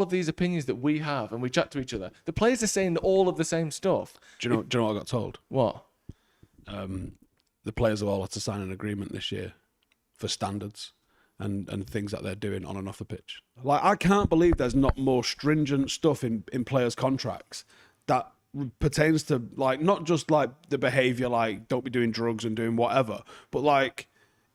of these opinions that we have and we chat to each other, the players are saying all of the same stuff. Do you know what I got told? What? The players have all had to sign an agreement this year for standards and things that they're doing on and off the pitch. Like, I can't believe there's not more stringent stuff in players' contracts that pertains to, like, not just like the behaviour, like don't be doing drugs and doing whatever, but like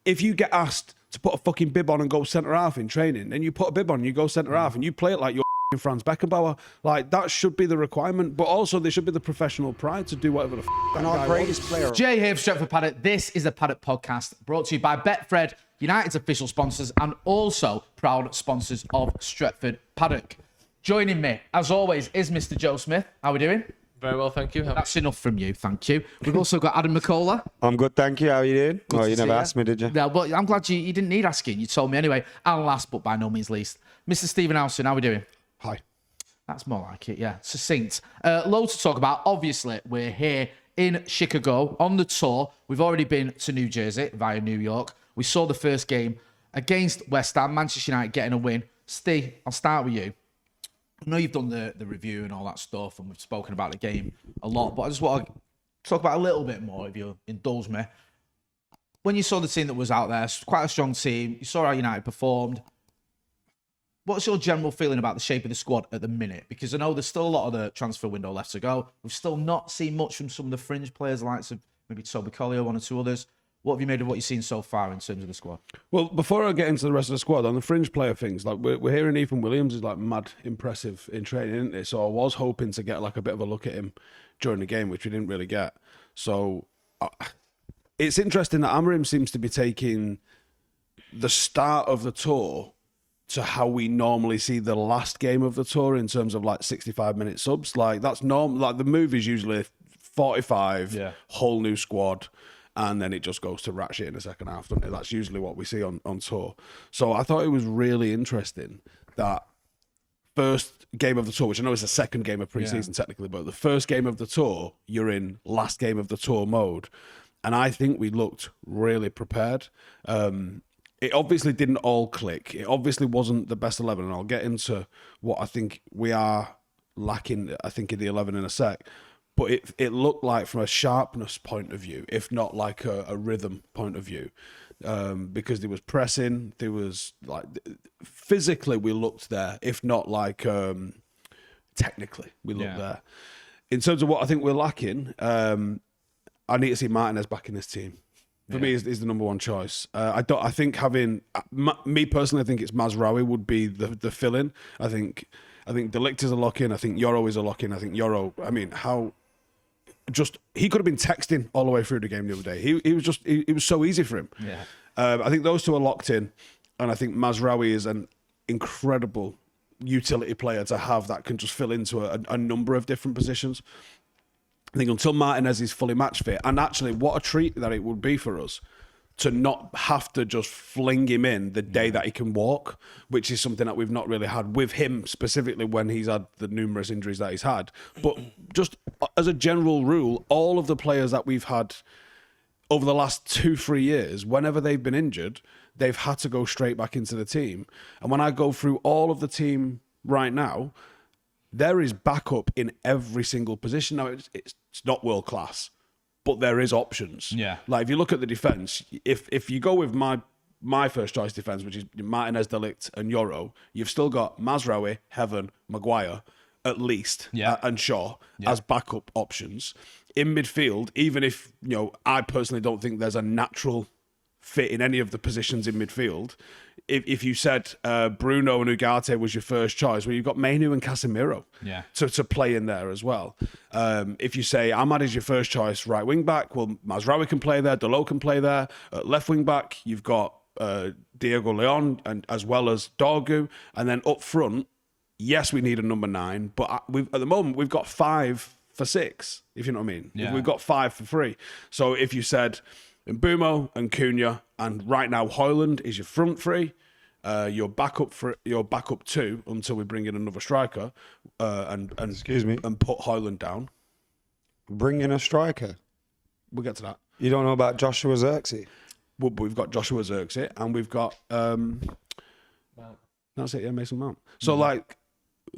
if you get asked to put a fucking bib on and go centre half in training, then you put a bib on and you go centre half and you play it like you're Franz Beckenbauer. Like, that should be the requirement, but also there should be the professional pride to do whatever the And our greatest player. Jay here for Stretford Paddock. This is the Paddock Podcast, brought to you by Betfred, United's official sponsors, and also proud sponsors of Stretford Paddock. Joining me, as always, is Mr. Joe Smith. How are we doing? Very well, thank you. That's enough from you, thank you. We've also got Adam McKola. I'm good, thank you. How are you doing? Good You to never see asked me, did you? No, but I'm glad you didn't need asking. You told me anyway. And last, but by no means least, Mr. Stephen Howson. How are we doing? Hi. That's more like it, yeah. Succinct. Loads to talk about. Obviously, we're here in Chicago on the tour. We've already been to New Jersey via New York. We saw the first game against West Ham, Manchester United getting a win. Steve, I'll start with you. I know you've done the review and all that stuff, and we've spoken about the game a lot, but I just want to talk about a little bit more, if you'll indulge me. When you saw the team that was out there, quite a strong team, you saw how United performed. What's your general feeling about the shape of the squad at the minute? Because I know there's still a lot of the transfer window left to go. We've still not seen much from some of the fringe players, the likes of maybe Toby Collier, one or two others. What have you made of what you've seen so far in terms of the squad? Well, before I get into the rest of the squad, on the fringe player things, like we're hearing Ethan Williams is like mad impressive in training, isn't it? So I was hoping to get like a bit of a look at him during the game, which we didn't really get. So it's interesting that Amorim seems to be taking the start of the tour to how we normally see the last game of the tour in terms of like 65-minute subs. Like, that's normal. Like, the move is usually 45, whole new squad, and then it just goes to rat shit in the second half, doesn't it? That's usually what we see on tour. So I thought it was really interesting that first game of the tour, which I know is the second game of pre-season technically, but the first game of the tour, you're in last game of the tour mode. And I think we looked really prepared. It obviously didn't all click. It obviously wasn't the best 11, and I'll get into what I think we are lacking, I think, in the 11 in a sec. But it looked like, from a sharpness point of view, if not like a rhythm point of view, because there was pressing, there was like, physically we looked there, if not like technically we looked there. In terms of what I think we're lacking, I need to see Martinez back in this team. For me, is the number one choice. I think having me personally, I think it's Mazraoui would be the fill-in. I think De Ligt is a lock-in. I think Yoro is a lock-in. I think Yoro. I mean, he could have been texting all the way through the game the other day. It was so easy for him. Yeah. I think those two are locked in, and I think Mazraoui is an incredible utility player to have that can just fill into a number of different positions. I think until Martinez is fully match fit, and actually what a treat that it would be for us to not have to just fling him in the day that he can walk, which is something that we've not really had with him specifically when he's had the numerous injuries that he's had. But just as a general rule, all of the players that we've had over the last 2-3 years, whenever they've been injured, they've had to go straight back into the team. And when I go through all of the team right now, there is backup in every single position. Now, it's not world class, but there is options. Yeah. Like, if you look at the defence, if you go with my first choice defence, which is Martinez, De Ligt and Yoro, you've still got Mazraoui, Heaven, Maguire, at least, and Shaw as backup options. In midfield, even if, I personally don't think there's a natural fit in any of the positions in midfield. If you said Bruno and Ugarte was your first choice, well, you've got Mainu and Casemiro to play in there as well. If you say Ahmad is your first choice right wing back, well, Mazraoui can play there, Dalot can play there. Left wing back, you've got Diego Leon and as well as Dorgu, and then up front, yes, we need a number 9, but at the moment we've got 5 for 6. If you know what I mean, we've got 5 for 3. So if you said Mbumo and Cunha, and right now Højlund is your front 3, your backup 2 until we bring in another striker, and excuse me, and put Højlund down. Bring in a striker. We'll get to that. You don't know about Joshua Zirkzee? Well, we've got Joshua Zirkzee, and we've got that's it, Mason Mount. So like,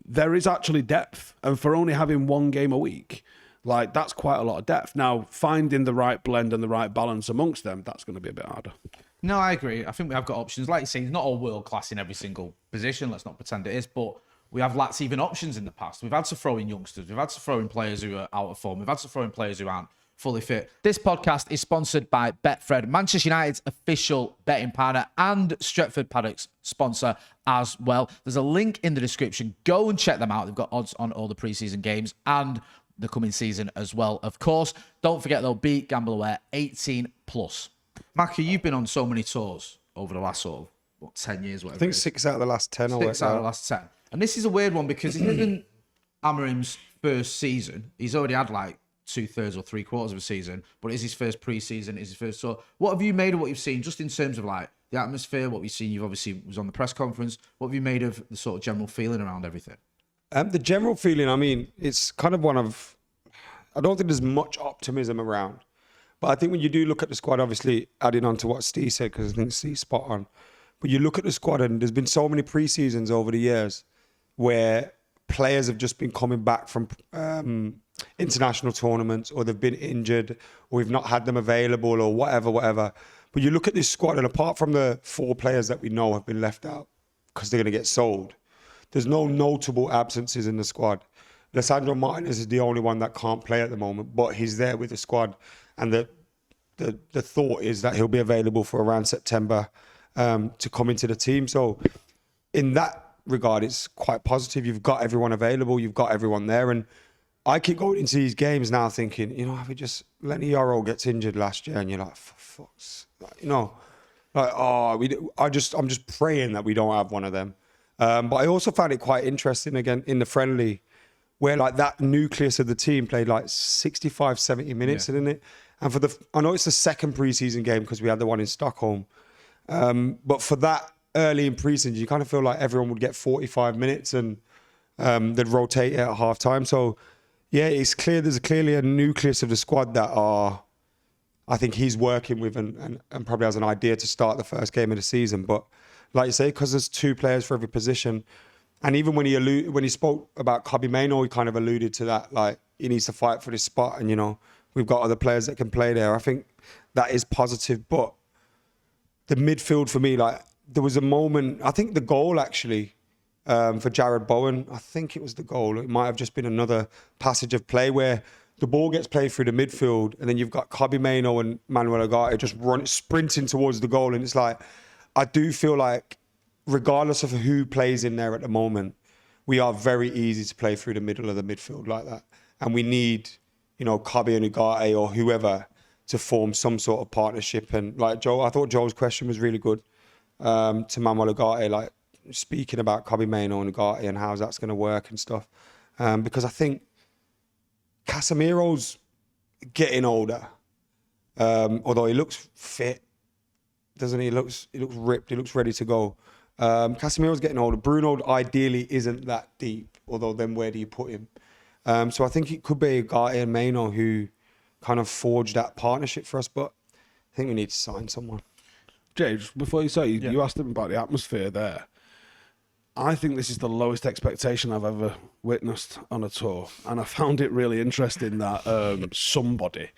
there is actually depth. And for only having one game a week, like, that's quite a lot of depth. Now, finding the right blend and the right balance amongst them, that's going to be a bit harder. No, I agree. I think we have got options. Like you say, it's not all world class in every single position. Let's not pretend it is, but we have lots even options in the past. We've had to throw in youngsters. We've had to throw in players who are out of form. We've had to throw in players who aren't fully fit. This podcast is sponsored by Betfred, Manchester United's official betting partner, and Stretford Paddock's sponsor as well. There's a link in the description. Go and check them out. They've got odds on all the preseason games and the coming season as well, of course. Don't forget, though, be gamble aware, 18 plus. Mackie, you've been on so many tours over the last sort of, 10 years, whatever. I think 6 out of the last 10. 6 out of the last 10. And this is a weird one because it isn't Amorim's first season. He's already had like 2/3 or 3/4 of a season, but it is his first pre-season, it is his first tour. What have you made of what you've seen, just in terms of like the atmosphere, what we've seen? You've obviously was on the press conference. What have you made of the sort of general feeling around everything? The general feeling, I mean, it's kind of one of, I don't think there's much optimism around. But I think when you do look at the squad, obviously adding on to what Steve said, because I think Steve's spot on. But you look at the squad, and there's been so many pre-seasons over the years where players have just been coming back from international tournaments, or they've been injured, or we've not had them available, or whatever. But you look at this squad, and apart from the 4 players that we know have been left out because they're going to get sold, there's no notable absences in the squad. Lissandro Martinez is the only one that can't play at the moment, but he's there with the squad. And the thought is that he'll be available for around September to come into the team. So in that regard, it's quite positive. You've got everyone available. You've got everyone there. And I keep going into these games now thinking, you know, if we just, Lenny Yoro gets injured last year and you're like, for fuck's, you know, like, I'm just praying that we don't have one of them. But I also found it quite interesting, again, in the friendly, where like that nucleus of the team played like 65, 70 minutes, didn't it? And I know it's the second preseason game because we had the one in Stockholm. But for that early in preseason, you kind of feel like everyone would get 45 minutes and they'd rotate it at half time. So yeah, it's clear there's clearly a nucleus of the squad that I think he's working with and probably has an idea to start the first game of the season. But like you say, because there's 2 players for every position. And even when he spoke about Kobbie Mainoo, he kind of alluded to that, like he needs to fight for this spot, and you know we've got other players that can play there. I think that is positive, but the midfield for me, like there was a moment, I think the goal actually for Jared Bowen, I think it was the goal. It might have just been another passage of play where the ball gets played through the midfield, and then you've got Kobbie Mainoo and Manuel Ugarte just sprinting towards the goal, and it's like I do feel like, regardless of who plays in there at the moment, we are very easy to play through the middle of the midfield like that. And we need, you know, Kobbie and Ugarte or whoever to form some sort of partnership. And like Joe, I thought Joe's question was really good to Manuel Ugarte, like speaking about Kobbie Mainoo and Ugarte and how that's going to work and stuff. Because I think Casemiro's getting older, although he looks fit, doesn't he? He looks ripped. He looks ready to go. Casemiro's getting older. Bruno ideally isn't that deep, although then where do you put him? So I think it could be Ugarte and Mainoo who kind of forged that partnership for us, but I think we need to sign someone. James, before you say, you asked him about the atmosphere there. I think this is the lowest expectation I've ever witnessed on a tour, and I found it really interesting that somebody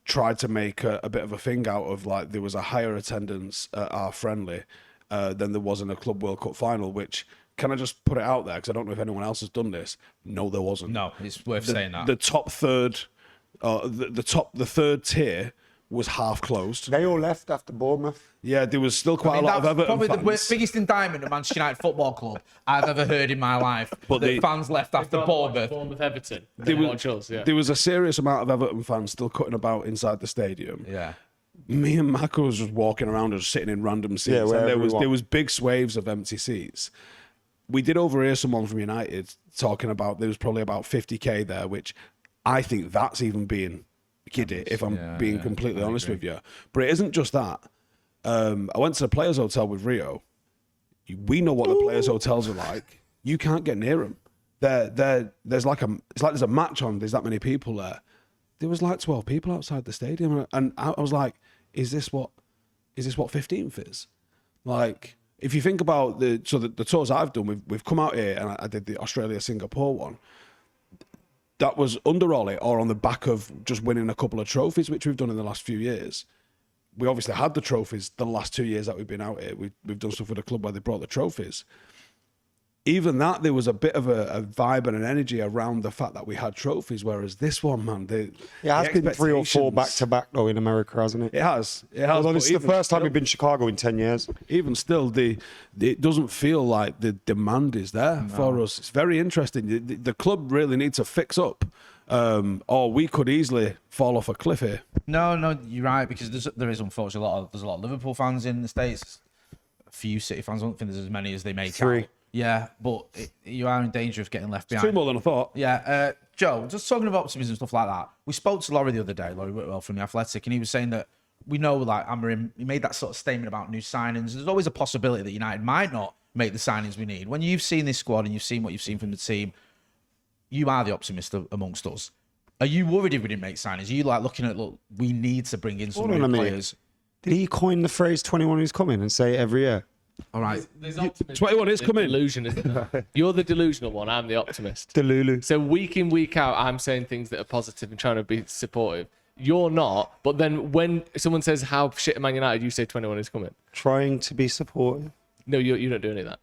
tried to make a bit of a thing out of like there was a higher attendance at our friendly than there was in a Club World Cup final, which, can I just put it out there, because I don't know if anyone else has done this? No, there wasn't. No, it's worth saying that. The top third, the third tier was half closed. They all left after Bournemouth. Yeah, there was still quite a lot of Everton probably fans. the biggest indictment of Manchester United Football Club I've ever heard in my life. But the fans left after Bournemouth. Bournemouth Everton. There was a serious amount of Everton fans still cutting about inside the stadium. Yeah. Me and Mako was just walking around and sitting in random seats, and there was big swaths of empty seats. We did overhear someone from United talking about there was probably about 50k there, which I think that's even being giddy, if I'm being completely honest with you. But it isn't just that. I went to the Players Hotel with Rio. We know what the Players Hotels are like. You can't get near them. There's like there's a match on. There's that many people there. There was like 12 people outside the stadium, and I was like, "Is this what 15th is?" Like, if you think about the tours I've done, we've come out here and I did the Australia-Singapore one. That was under Ollie or on the back of just winning a couple of trophies, which we've done in the last few years. We obviously had the trophies the last 2 years that we've been out here. We've done stuff with the club where they brought the trophies. Even that, there was a bit of a vibe and an energy around the fact that we had trophies, whereas this one, man, It has been 3 or 4 back-to-back, though, in America, hasn't it? It has. Although this is the first time we've been to Chicago in 10 years. Even still, it doesn't feel like the demand is there for us. It's very interesting. The club really needs to fix up, or we could easily fall off a cliff here. No, you're right, because there is unfortunately there's a lot of Liverpool fans in the States. A few City fans. I don't think there's as many as they make 3. out. Yeah, but you are in danger of getting left behind. 2 more than I thought. Yeah, Joe, just talking about optimism and stuff like that. We spoke to Laurie the other day, Laurie Whitwell from The Athletic, and he was saying that we know, like, Amorim, he made that sort of statement about new signings. There's always a possibility that United might not make the signings we need. When you've seen this squad and you've seen what you've seen from the team, you are the optimist amongst us. Are you worried if we didn't make signings? Are you like looking at, look, we need to bring in some new players? Did he coin the phrase 21 is coming and say it every year? All right. There's optimism. 21 is coming. Delusion, isn't it? You're the delusional one. I'm the optimist. Delulu. So week in, week out, I'm saying things that are positive and trying to be supportive. You're not. But then when someone says how shit Man United, you say 21 is coming. Trying to be supportive. No, you don't do any of that.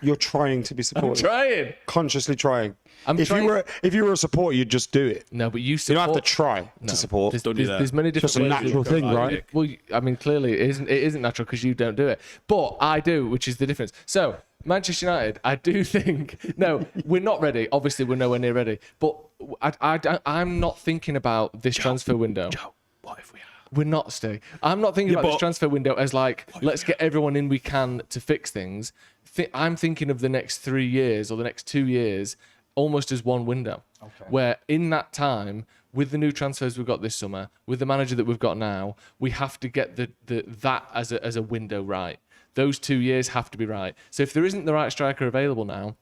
You're trying to be supportive. I'm trying. Consciously trying. I'm if trying. If you were a supporter, you'd just do it. No, but you You support. don't have to try to support. There's many different Just a ways natural to- thing, right? Well, I mean, clearly it isn't natural because you don't do it. But I do, which is the difference. So, Manchester United, I do think, no, we're not ready. Obviously, we're nowhere near ready. But I'm not thinking about this transfer window. Joe, what if we are? We're not, Steve. I'm not thinking about this but- transfer window as like, let's get everyone in we can to fix things. I'm thinking of the next 3 years or the next 2 years almost as one window. Okay. Where in that time, with the new transfers we've got this summer, with the manager that we've got now, we have to get that as a window right. Those 2 years have to be right. So if there isn't the right striker available now,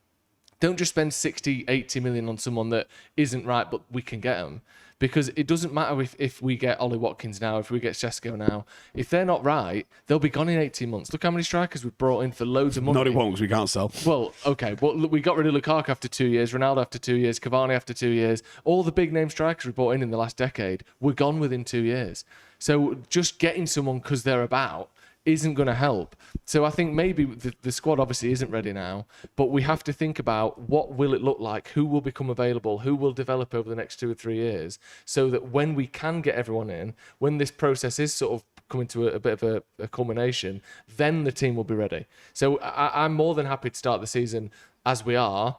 don't just spend 60, 80 million on someone that isn't right, but we can get them. Because it doesn't matter if we get Ollie Watkins now, if we get Sesko now. If they're not right, they'll be gone in 18 months. Look how many strikers we've brought in for loads of money. Not it won't, because we can't sell. Well, okay. Well, we got rid of Lukaku after 2 years, Ronaldo after 2 years, Cavani after 2 years. All the big name strikers we brought in the last decade were gone within 2 years. So just getting someone because they're about isn't going to help. So I think maybe the squad obviously isn't ready now, but we have to think about what will it look like, who will become available, who will develop over the next 2 or 3 years, so that when we can get everyone in, when this process is sort of coming to a bit of a culmination, then the team will be ready. So I'm more than happy to start the season as we are.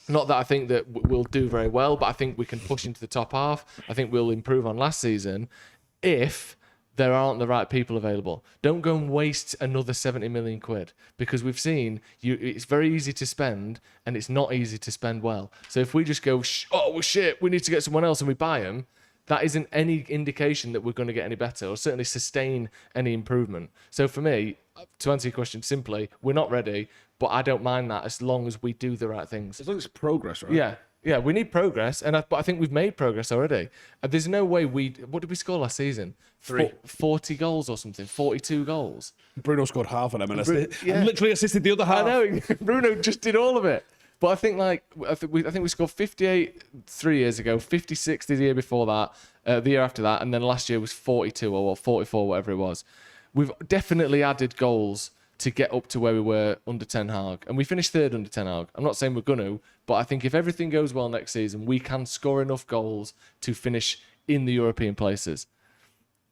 Not that I think that we'll do very well, but I think we can push into the top half. I think we'll improve on last season if there aren't the right people available. Don't go and waste another 70 million quid, because we've seen it's very easy to spend and it's not easy to spend well. So if we just go, oh, well, shit, we need to get someone else and we buy them, that isn't any indication that we're going to get any better or certainly sustain any improvement. So for me, to answer your question simply, we're not ready, but I don't mind that as long as we do the right things. As long as it's progress, right? Yeah, we need progress, but I think we've made progress already. There's no way what did we score last season? 40 goals or something, 42 goals. Bruno scored half of them and yeah. literally assisted the other half. I know, Bruno just did all of it. But I think I think we scored 58 3 years ago, 56 the year before that, the year after that, and then last year was 42 or 44, whatever it was. We've definitely added goals to get up to where we were under Ten Hag. And we finished third under Ten Hag. I'm not saying we're going to, but I think if everything goes well next season, we can score enough goals to finish in the European places.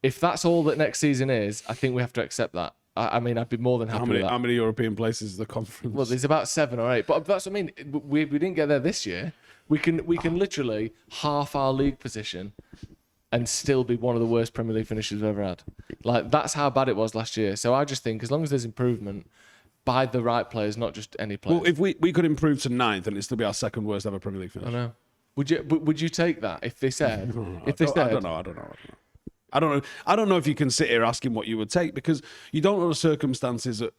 If that's all that next season is, I think we have to accept that. I mean, I'd be more than happy with that. How many European places is the conference? Well, there's about 7 or 8. But that's what I mean. We didn't get there this year. We can literally half our league position and still be one of the worst Premier League finishers we've ever had. Like, that's how bad it was last year. So I just think as long as there's improvement by the right players, not just any players. Well, if we could improve to 9th, then it'd still be our second worst ever Premier League finish. I know. Would you take that if they said? I don't know. I don't know if you can sit here asking what you would take, because you don't know the circumstances at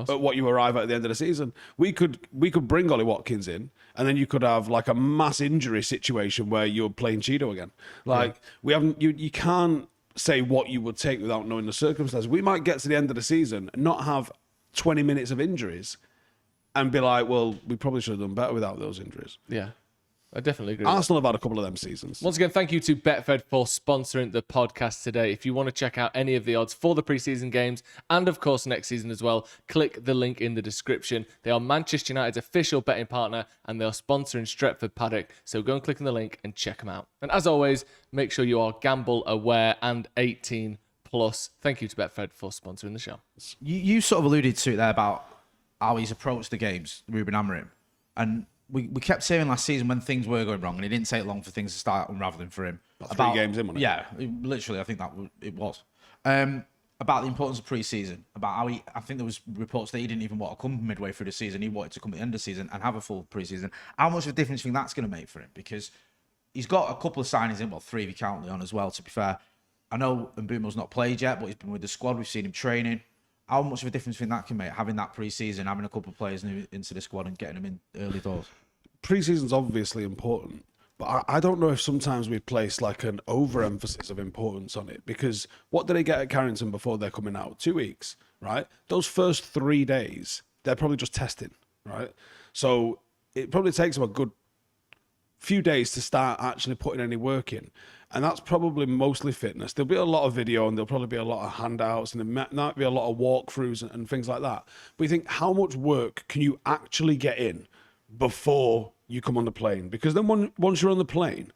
what you arrive at the end of the season. We could bring Ollie Watkins in, and then you could have like a mass injury situation where you're playing Cheeto again. Like we haven't, you can't say what you would take without knowing the circumstances. We might get to the end of the season and not have 20 minutes of injuries and be like, well, we probably should have done better without those injuries. Yeah, I definitely agree with that. Arsenal have had a couple of them seasons. Once again, thank you to Betfred for sponsoring the podcast today. If you want to check out any of the odds for the preseason games and, of course, next season as well, click the link in the description. They are Manchester United's official betting partner and they are sponsoring Stretford Paddock. So go and click on the link and check them out. And as always, make sure you are gamble aware and 18 plus. Thank you to Betfred for sponsoring the show. You sort of alluded to it there about how he's approached the games, Ruben Amorim. And we kept saying last season when things were going wrong, and it didn't take long for things to start unraveling for him. About 3 games in, wasn't it? Yeah, literally, I think it was. About the importance of pre-season, about how I think there was reports that he didn't even want to come midway through the season. He wanted to come at the end of the season and have a full pre-season. How much of a difference do you think that's going to make for him? Because he's got a couple of signings in, 3 if you count Leon as well, to be fair. I know Mbumo's not played yet, but he's been with the squad. We've seen him training. How much of a difference do you think that can make, having that pre-season, having a couple of players new into the squad and getting them in early doors? Pre-season's obviously important, but I don't know if sometimes we place like an overemphasis of importance on it, because what did they get at Carrington before they're coming out? 2 weeks, right? Those first 3 days, they're probably just testing, right? So it probably takes them a good few days to start actually putting any work in. And that's probably mostly fitness. There'll be a lot of video and there'll probably be a lot of handouts and there might be a lot of walkthroughs and things like that. But you think, how much work can you actually get in before you come on the plane? Because then once you're on the plane,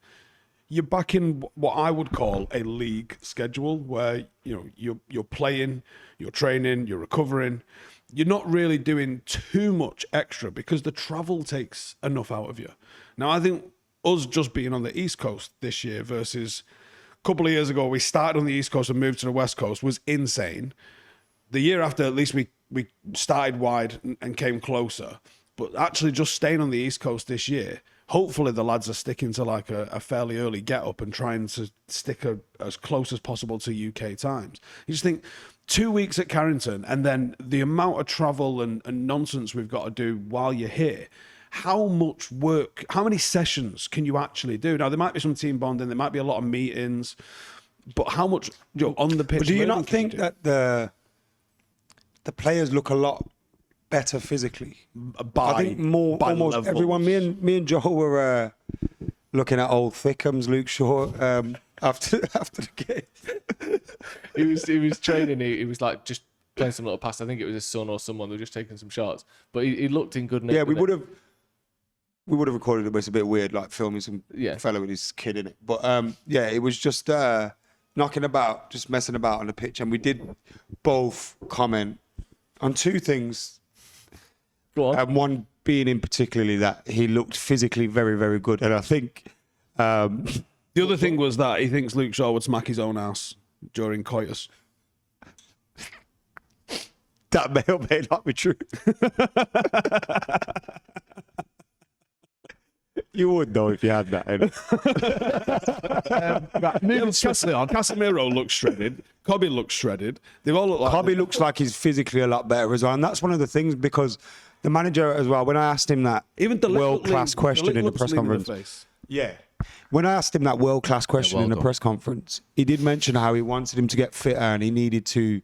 you're back in what I would call a league schedule where, you know, you're playing, you're training, you're recovering. You're not really doing too much extra because the travel takes enough out of you. Now, I think us just being on the East Coast this year versus a couple of years ago, we started on the East Coast and moved to the West Coast was insane. The year after, at least we started wide and came closer. But actually just staying on the East Coast this year, hopefully the lads are sticking to like a fairly early get-up and trying to stick as close as possible to UK times. You just think 2 weeks at Carrington and then the amount of travel and nonsense we've got to do while you're here. How much work, how many sessions can you actually do? Now, there might be some team bonding, there might be a lot of meetings, but how much, you know, on the pitch? But do you not think that the players look a lot better physically? I think more, almost levels. Everyone. Me and Joe were looking at old Thickham's, Luke Shaw, after the game. he was training. He was like just playing some little pass. I think it was his son or someone. They were just taking some shots, but he looked in good nick. Yeah, we would have recorded it, but it's a bit weird, like filming some fella with his kid in it. But yeah, it was just knocking about, just messing about on the pitch, and we did both comment on 2 things. Go on. And one being in particularly that he looked physically very, very good, and I think the other thing was that he thinks Luke Shaw would smack his own ass during coitus. That may or may not be true. You would know if you had that. Right, moving swiftly on. Casemiro looks shredded. Cobby looks shredded. They all look like... Cobby looks like he's physically a lot better as well. And that's one of the things, because the manager as well, when I asked him that world-class question in the press conference... Yeah. When I asked him that world-class question in the press conference, he did mention how he wanted him to get fitter and he needed to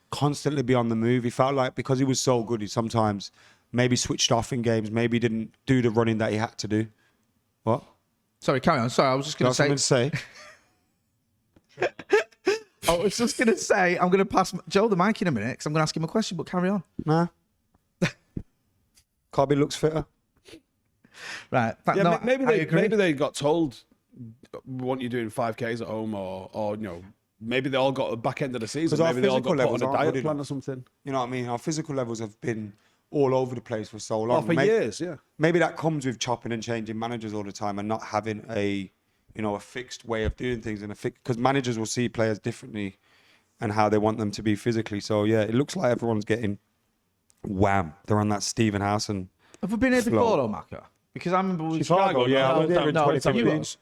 constantly be on the move. He felt like because he was so good, he sometimes maybe switched off in games, maybe didn't do the running that he had to do. What? Sorry, carry on. Sorry, I was just going to say. I was just going to say, I'm going to pass Joe the mic in a minute because I'm going to ask him a question, but carry on. Nah. Cobby looks fitter. Right. Yeah, no, maybe they got told, we want you doing 5Ks at home or you know, maybe they all got a back end of the season. Maybe they all got put on a diet plan or something. You know what I mean? Our physical levels have been all over the place for so long. For years, yeah. Maybe that comes with chopping and changing managers all the time and not having a fixed way of doing things because managers will see players differently and how they want them to be physically. So yeah, it looks like everyone's getting wham. They're on that Stephen Howson. Have we been here before, though, Macca? Because I remember Chicago, yeah.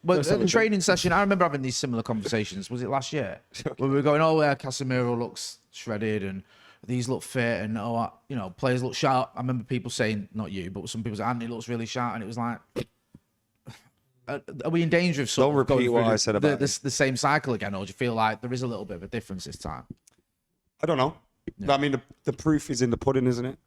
But the training session, I remember having these similar conversations. Was it last year? Where we were going, Casemiro looks shredded and these look fit and players look sharp. I remember people saying, not you, but some people saying, Anthony looks really sharp, and it was like, are we in danger of Don't repeat what I said about the same cycle again, or do you feel like there is a little bit of a difference this time? I don't know. I mean, the proof is in the pudding, isn't it?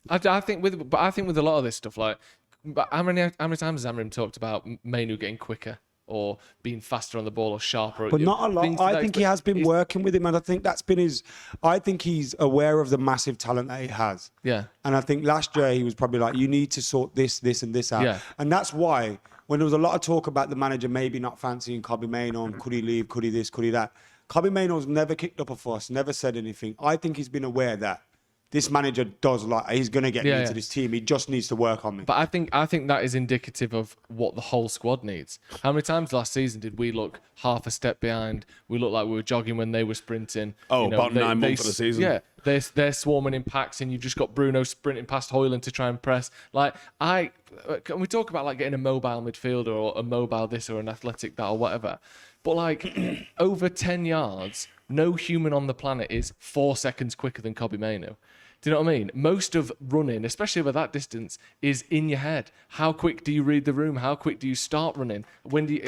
I think with a lot of this stuff, like, but how many times has Amorim talked about Mainu getting quicker or being faster on the ball or sharper? But not a lot. I think he has been working with him, and I think that's been his. I think he's aware of the massive talent that he has. Yeah. And I think last year he was probably like, you need to sort this, and this out. Yeah. And that's why when there was a lot of talk about the manager maybe not fancying Kobbie Mainoo, could he leave, could he this, could he that? Kobbie Mainoo's never kicked up a fuss, never said anything. I think he's been aware that this manager does he's going to get me into this team. He just needs to work on me. But I think that is indicative of what the whole squad needs. How many times last season did we look half a step behind? We looked like we were jogging when they were sprinting. Oh, about 9 months of the season. Yeah, they're swarming in packs, and you've just got Bruno sprinting past Hoyland to try and press. Like, can we talk about like getting a mobile midfielder or a mobile this or an athletic that or whatever? But like over 10 yards, no human on the planet is 4 seconds quicker than Kobbie Mainoo. Do you know what I mean? Most of running, especially over that distance, is in your head. How quick do you read the room? How quick do you start running?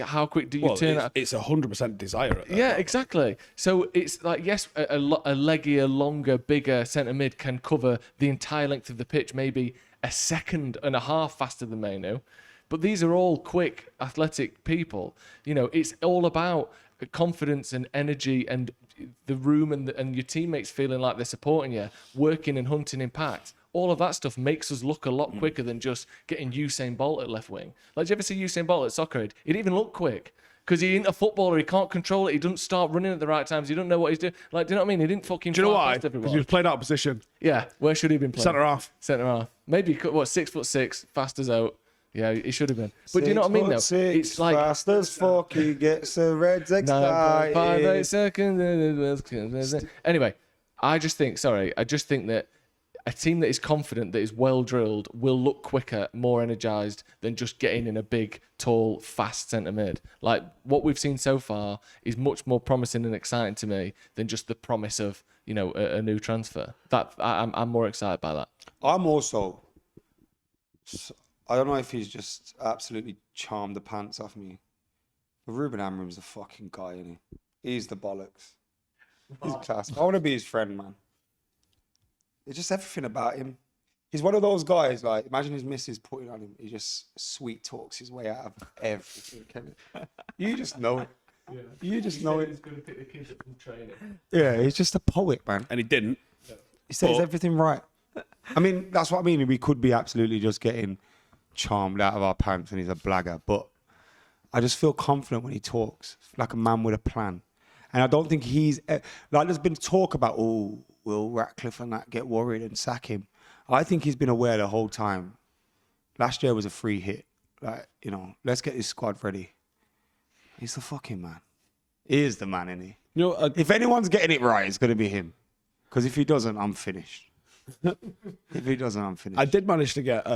How quick do you turn? It's 100% desire. At that. Yeah, exactly. So it's like, yes, a leggier, longer, bigger centre mid can cover the entire length of the pitch, maybe a second and a half faster than Mainoo. But these are all quick, athletic people. You know, it's all about confidence and energy and the room and your teammates feeling like they're supporting you, working and hunting impact. All of that stuff makes us look a lot quicker than just getting Usain Bolt at left wing. Like, do you ever see Usain Bolt at Soccer Aid? He didn't even look quick because he ain't a footballer. He can't control it. He doesn't start running at the right times. He don't know what he's doing. Like, do you know what I mean? He didn't fucking. Do you know fly why? past everyone. Because he was played out of position. Yeah, where should he have been playing? Centre half. Centre half. Maybe 6'6", fast as out. Yeah, he should have been. But do you know what I mean, though? It's like fast as fuck, he gets the Reds excited. 9.58 seconds. Anyway, I just think that a team that is confident, that is well drilled, will look quicker, more energised than just getting in a big, tall, fast centre mid. Like, what we've seen so far is much more promising and exciting to me than just the promise of, you know, a new transfer. I'm more excited by that. I'm also. I don't know if he's just absolutely charmed the pants off me. But Ruben Amorim's a fucking guy, isn't he? He's the bollocks. He's class. I want to be his friend, man. It's just everything about him. He's one of those guys, like, imagine his missus putting on him. He just sweet talks his way out of everything. You just know it. Yeah. You just know it. He's going to pick the kids up from training. Yeah, he's just a poet, man. And he didn't. He says everything right. I mean, that's what I mean. We could be absolutely just getting charmed out of our pants and he's a blagger, but I just feel confident when he talks, like a man with a plan. And I don't think he's like, there's been talk about, will Ratcliffe and that get worried and sack him? I think he's been aware the whole time. Last year was a free hit. Like, you know, let's get this squad ready. He's the fucking man. He is the man, isn't he? You know, if anyone's getting it right, it's going to be him. Because if he doesn't, I'm finished. If he doesn't, I'm finished. I did manage to get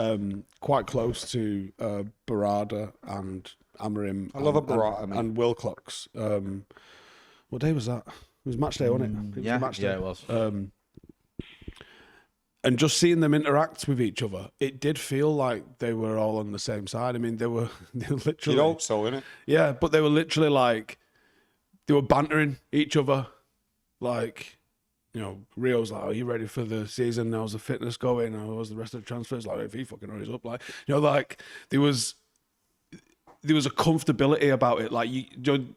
quite close to Barada and Amorim. I love a Barada, and Wilcox. What day was that? It was match day, wasn't it? Yeah, match day. Yeah, it was. And just seeing them interact with each other, it did feel like they were all on the same side. I mean, they were literally. You'd hope so, innit? Yeah, but they were literally like, they were bantering each other, like. You know, Rio's like, are you ready for the season? How's the fitness going? How's the rest of the transfers? Like, if he fucking hurries up, like, you know, like there was a comfortability about it. Like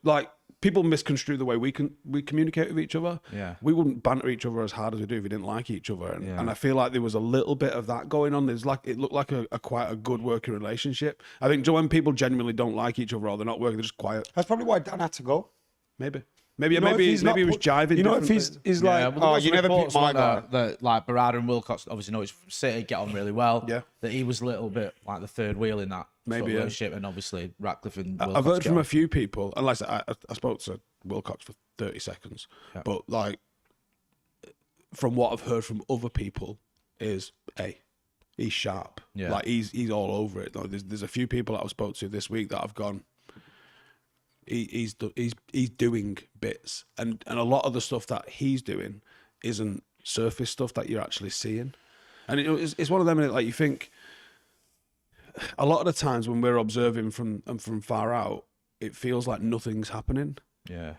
like people misconstrue the way we communicate with each other. Yeah, we wouldn't banter each other as hard as we do if we didn't like each other. And I feel like there was a little bit of that going on. It looked like a quite a good working relationship. I think when people genuinely don't like each other or they're not working, they're just quiet. That's probably why Dan had to go. Maybe he was jiving. You know, if he's like, you never picked my guy. That like Barada and Wilcox obviously know it's City, get on really well. Yeah. That he was a little bit like the third wheel in that maybe relationship, and obviously Ratcliffe and Wilcox. I've heard from a few people, and like I spoke to Wilcox for 30 seconds, but like from what I've heard from other people is, he's sharp. Yeah. Like he's all over it. Like, there's a few people that I've spoke to this week that I've gone. He's doing bits, and a lot of the stuff that he's doing isn't surface stuff that you're actually seeing, and it's one of them. Like, you think a lot of the times when we're observing from far out, it feels like nothing's happening. Yeah.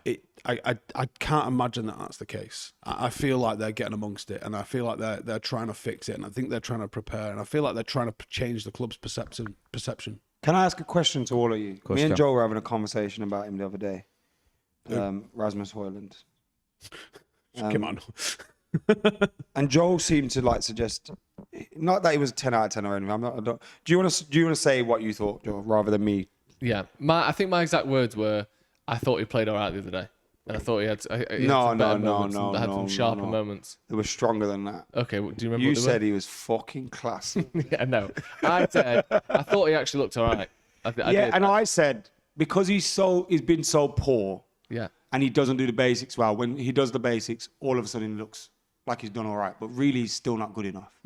I can't imagine that that's the case. I feel like they're getting amongst it, and I feel like they're trying to fix it, and I think they're trying to prepare, and I feel like they're trying to change the club's perception. Can I ask a question to all of you? course Me and you can. Joe were having a conversation about him the other day. Rasmus Højlund. Come on. And Joe seemed to like suggest, not that he was 10 out of 10 or anything. Do you want to say what you thought, Joe, rather than me? Yeah, I think my exact words were, I thought he played all right the other day. And I thought he had some sharper moments. They were stronger than that. Okay, do you remember You what they said he was fucking classy. Yeah, no. I said, I thought he actually looked all right. I did. And I said, because he's been so poor, Yeah. and he doesn't do the basics well. When he does the basics, all of a sudden he looks like he's done all right, but really he's still not good enough.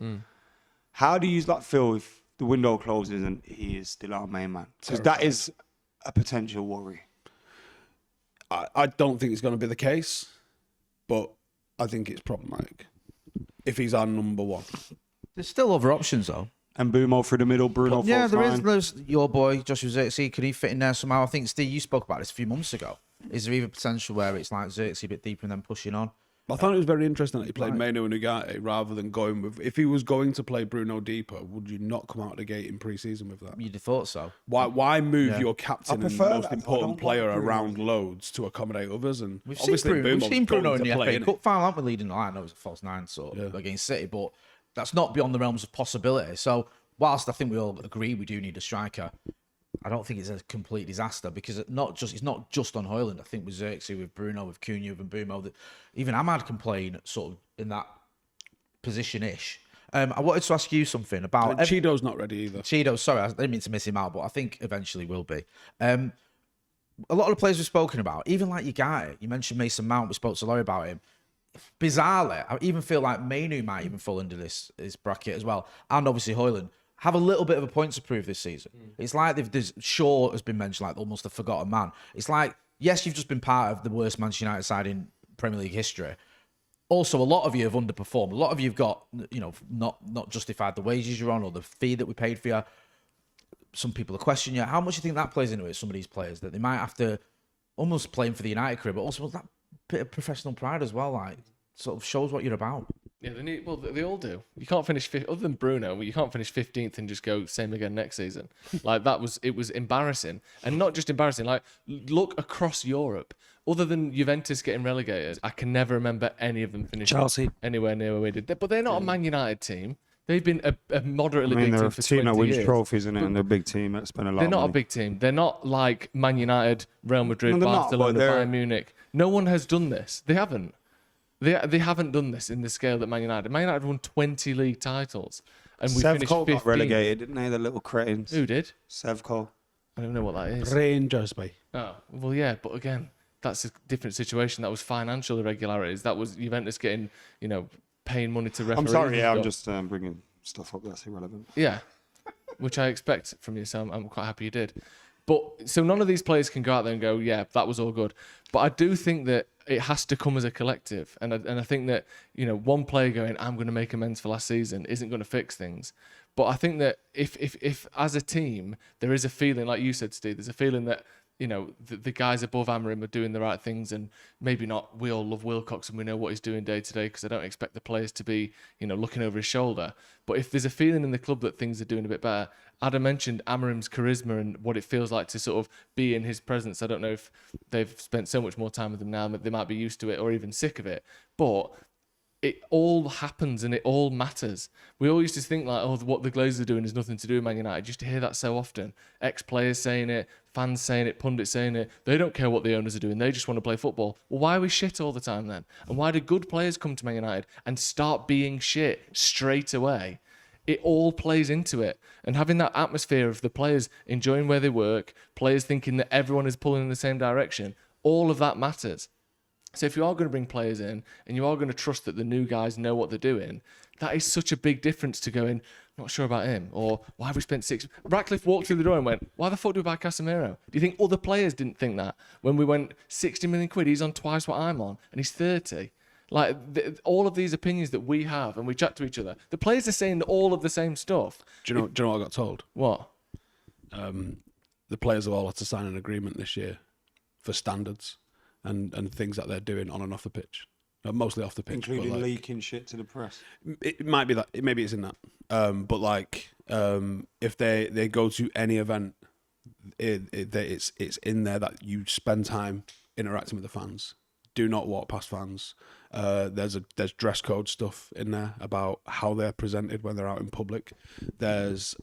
How do you feel if the window closes and he is still our main man? Because that is a potential worry. I don't think it's going to be the case, but I think it's problematic if he's our number one. There's still other options though. And Bumo through the middle, Bruno. Yeah, falls there is. fine. There's your boy Joshua Xerxes. Could he fit in there somehow? I think Steve, you spoke about this a few months ago. Is there even potential where it's like Xerxes a bit deeper and then pushing on? I thought it was very interesting that he played Mainu and Ugarte rather than going with. If he was going to play Bruno deeper, would you not come out of the gate in pre-season with that? You'd have thought so. Why move your captain and prefer most that. I important don't player like Bruno. around loads to accommodate others? And We've obviously seen Bruno in the FA innit? Cup final, haven't we, leading the line? I know it was a false nine sort of against City, but that's not beyond the realms of possibility. So whilst I think we all agree we do need a striker, I don't think it's a complete disaster because it's not just on Højlund. I think with Xerxes, with Bruno, with Cunha, with Bumo, that even Ahmad can play in sort of in that position-ish. I wanted to ask you something about... Chido's not ready either. Chido, sorry, I didn't mean to miss him out, but I think eventually will be. A lot of the players we've spoken about, even like Ugarte, you mentioned Mason Mount, we spoke to Laurie about him. Bizarrely, I even feel like Mainu might even fall into this bracket as well, and obviously Højlund have a little bit of a point to prove this season. It's like Shaw has been mentioned like almost a forgotten man. It's like, yes, you've just been part of the worst Manchester United side in Premier League history. Also, a lot of you have underperformed. A lot of you have got, not justified the wages you're on or the fee that we paid for you. Some people are questioning you. How much do you think that plays into it, some of these players, that they might have to almost play for the United career, but also that bit of professional pride as well, like, sort of shows what you're about. Yeah, they all do. You can't finish other than Bruno. You can't finish 15th and just go same again next season. Like it was embarrassing, and not just embarrassing. Like look across Europe. Other than Juventus getting relegated, I can never remember any of them finishing Chelsea anywhere near where we did. But they're not a Man United team. They've been a moderately big they're team a for team 20 that wins years. trophies, and they're a big team that spend a lot They're of not money. a big team. They're not like Man United, Real Madrid, No, they're not, Barcelona, but they're- Bayern Munich. No one has done this. They haven't. They haven't done this in the scale that Man United. Man United won 20 league titles, and we finished Sevco 15th. got relegated, didn't they? The little cretins. Who did? Sevco. I don't know what that is. Rangers, boy. Oh, well, yeah, but again, that's a different situation. That was financial irregularities. That was Juventus getting, paying money to referees. I'm sorry, yeah, and I'm stuff. just bringing stuff up that's irrelevant. Yeah, which I expect from you, so I'm quite happy you did. But so none of these players can go out there and go, yeah, that was all good. But I do think that it has to come as a collective, and I think that one player going, I'm going to make amends for last season, isn't going to fix things. But I think that if as a team there is a feeling, like you said, Steve, there's a feeling that the guys above Amorim are doing the right things, and maybe not. We all love Wilcox and we know what he's doing day to day, because I don't expect the players to be looking over his shoulder. But if there's a feeling in the club that things are doing a bit better, Adam mentioned Amorim's charisma and what it feels like to sort of be in his presence. I don't know if they've spent so much more time with him now that they might be used to it or even sick of it, but it all happens and it all matters. We all used to think like, oh, what the Glazers are doing has nothing to do with Man United. Just to hear that so often. Ex-players saying it, fans saying it, pundits saying it. They don't care what the owners are doing. They just want to play football. Well, why are we shit all the time then? And why do good players come to Man United and start being shit straight away? It all plays into it. And having that atmosphere of the players enjoying where they work, players thinking that everyone is pulling in the same direction, all of that matters. So if you are going to bring players in and you are going to trust that the new guys know what they're doing, that is such a big difference to going, not sure about him, or why have we spent six... Ratcliffe walked through the door and went, why the fuck do we buy Casemiro? Do you think other players didn't think that? When we went 60 million quid, he's on twice what I'm on, and he's 30. Like, all of these opinions that we have, and we chat to each other, the players are saying all of the same stuff. Do you know what I got told? What? The players have all had to sign an agreement this year for standards. and things that they're doing on and off the pitch. Mostly off the pitch, including but, like, leaking shit to the press. It might be that. Maybe it's in that. But like, if they go to any event, it's in there that you spend time interacting with the fans. Do not walk past fans. There's dress code stuff in there about how they're presented when they're out in public. There's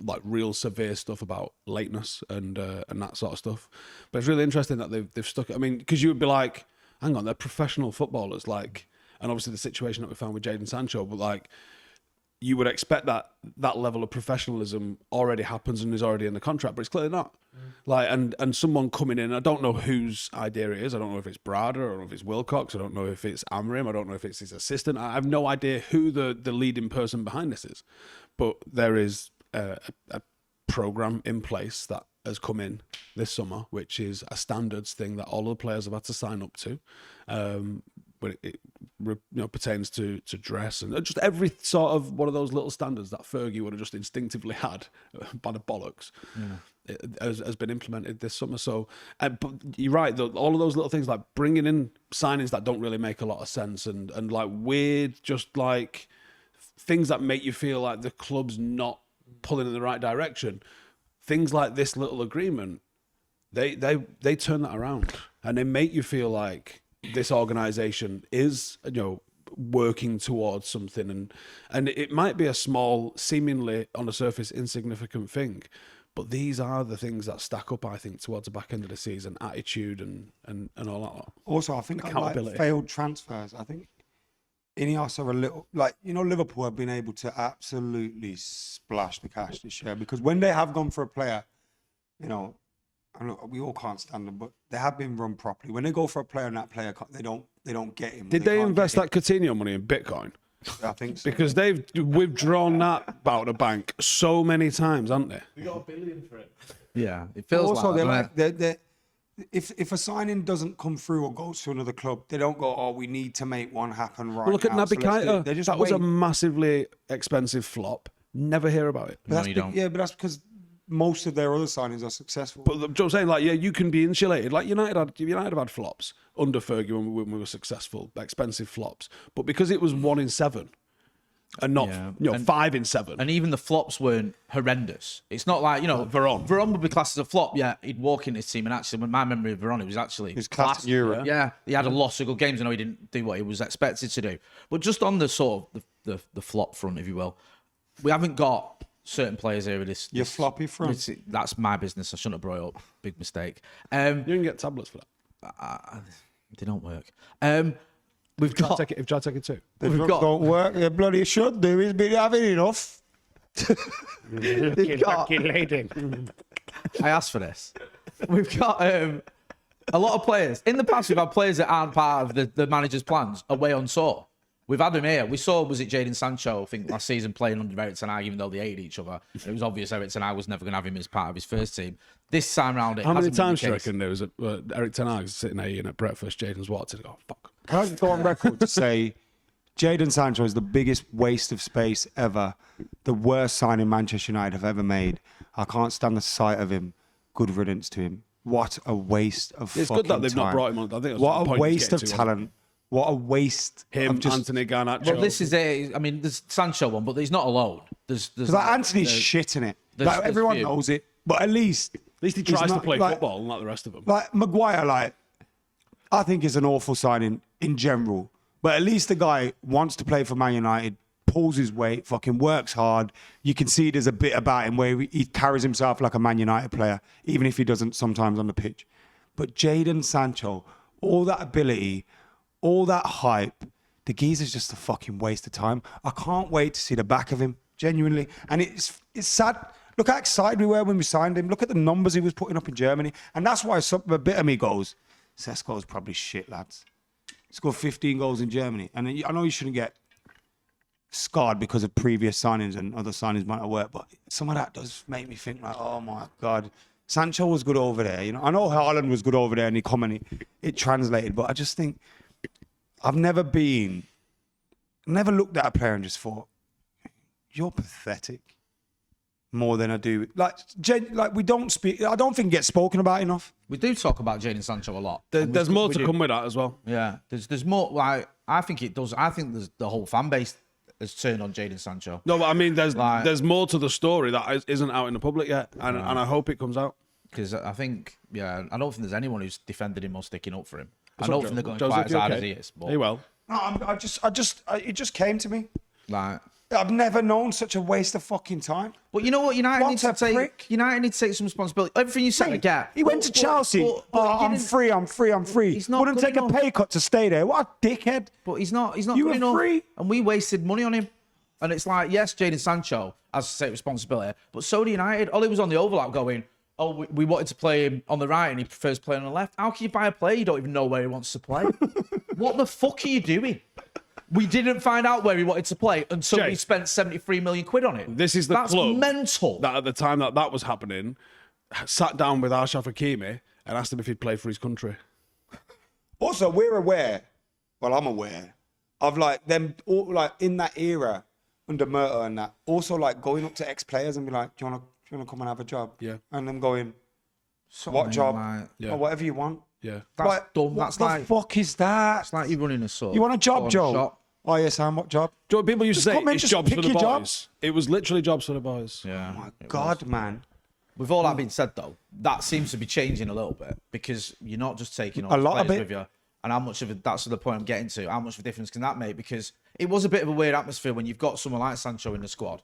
like real severe stuff about lateness and that sort of stuff. But it's really interesting that they've stuck it. I mean, because you would be like, hang on, they're professional footballers, like, and obviously the situation that we found with Jadon Sancho, but like, you would expect that level of professionalism already happens and is already in the contract, but it's clearly not. Like, and someone coming in, I don't know whose idea it is. I don't know if it's Brada, I don't know if it's Wilcox, I don't know if it's Amorim, I don't know if it's his assistant. I have no idea who the leading person behind this is, but there is a program in place that has come in this summer, which is a standards thing that all of the players have had to sign up to. But it pertains to dress and just every sort of one of those little standards that Fergie would have just instinctively had by the bollocks. It has been implemented this summer. So, but you're right, all of those little things like bringing in signings that don't really make a lot of sense and like weird, just like things that make you feel like the club's not pulling in the right direction. Things like this little agreement, they turn that around and they make you feel like this organisation is, working towards something, and it might be a small, seemingly on the surface insignificant thing, but these are the things that stack up, I think, towards the back end of the season, attitude and all that. Also, I think like failed transfers. I think Ineos are a little like, Liverpool have been able to absolutely splash the cash this year, because when they have gone for a player, we all can't stand them, but they have been run properly. When they go for a player and that player, they don't get him. Did they invest that Coutinho money in Bitcoin? I think so. Because they've withdrawn that out of the bank so many times, haven't they? We got $1 billion for it. Yeah, it feels also, like they're if a signing doesn't come through or goes to another club, they don't go, oh, we need to make one happen right now. Look at Naby Keita. They just that was a massively expensive flop. Never hear about it. But but that's because most of their other signings are successful. But I'm saying, like, yeah, you can be insulated. Like United have had flops under Fergie when we were successful, expensive flops. But because it was 1 in 7, and not 5 in 7, and even the flops weren't horrendous. It's not like Veron would be classed as a flop. Yeah, he'd walk in his team, and actually, when my memory of Veron, it was class in Europe. Yeah, he had a loss of good games. I know he didn't do what he was expected to do. But just on the sort of the flop front, if you will, we haven't got certain players here with this. Your floppy front. That's my business. I shouldn't have brought it up. Big mistake. You can get tablets for that. They don't work. We've got. Try take it too. The drugs don't work. They bloody should do. He's been having enough. I asked for this. We've got a lot of players. In the past, we've had players that aren't part of the manager's plans away on tour. We've had him here. We saw, was it Jadon Sancho, I think, last season playing under Eric Ten Hag, even though they hated each other. It was obvious Eric Ten Hag was never going to have him as part of his first team. This time round, it How many hasn't been times the do you case. reckon there was Eric Ten Hag's sitting there eating at breakfast, Jadon's watching, oh, fuck. Can I just go on record to say Jadon Sancho is the biggest waste of space ever, the worst signing Manchester United have ever made. I can't stand the sight of him. Good riddance to him. What a waste of fucking time. It's good that they've not brought him on. I think that's what the a point waste of to, talent. What a waste. Him, of just, Anthony Garnacho. Well, this is I mean, there's Sancho one, but he's not alone. There's like Anthony's shit in it. Like, everyone few. knows it, but at least he tries to play football, like the rest of them. Like Maguire, I think is an awful signing in general, but at least the guy wants to play for Man United, pulls his weight, fucking works hard. You can see there's a bit about him where he carries himself like a Man United player, even if he doesn't sometimes on the pitch. But Jadon Sancho, all that ability, all that hype, the geezer's just a fucking waste of time. I can't wait to see the back of him, genuinely. And it's sad. Look how excited we were when we signed him. Look at the numbers he was putting up in Germany. And that's why a bit of me goes, Sesko's probably shit, lads. He scored 15 goals in Germany. And I know you shouldn't get scarred because of previous signings and other signings might have worked, but some of that does make me think like, oh my God. Sancho was good over there. I know Haaland was good over there and it translated, but I just think I've never looked at a player and just thought, you're pathetic. more than I do. Like we don't speak. I don't think it gets spoken about enough. We do talk about Jadon Sancho a lot. There's more to come with that as well. Yeah, there's more. Like I think it does. I think the whole fan base has turned on Jadon Sancho. No, but I mean, there's more to the story that isn't out in the public yet, and I hope it comes out. Because I think, I don't think there's anyone who's defended him or sticking up for him. I not don't think they're going Joseph, quite as you hard okay? as he is. But Hey, well, No, it just came to me. like, I've never known such a waste of fucking time. but you know what? United What needs to a take. prick. United need to take some responsibility. Everything you said, I get. He went to Chelsea. I'm free. He's not Wouldn't good take a enough. pay cut to stay there. What a dickhead. But he's not. He's not You good were enough. free. And we wasted money on him. And it's like, yes, Jadon Sancho has to take responsibility, but so do United. Ollie was on the overlap going, oh, we wanted to play him on the right and he prefers playing on the left. How can you buy a player you don't even know where he wants to play? What the fuck are you doing? We didn't find out where he wanted to play until Jay, we spent 73 million quid on it. this is the That's club mental. that at the time that was happening, sat down with Ashraf Hakimi and asked him if he'd play for his country. Also, we're aware. Well, I'm aware of like them all like in that era under Murta and that. Also, like going up to ex-players and be like, "Do you want to come and have a job?" Yeah. And them going, Something "What job? like- Yeah. Or whatever you want." Yeah. That's Like, dumb. What That's the like, fuck is that? it's like you running a sort. You want a job, pawn Joe? shop. Oh yes, Sam. What job? Do you know what people used to Just say? come in, It's just jobs for pick the your boys. job. It was literally jobs for the boys. Yeah. Oh my God, man. With all that being said, though, that seems to be changing a little bit because you're not just taking on A lot of players it. with you. And how much of it, that's the point I'm getting to. How much of a difference can that make? Because it was a bit of a weird atmosphere when you've got someone like Sancho in the squad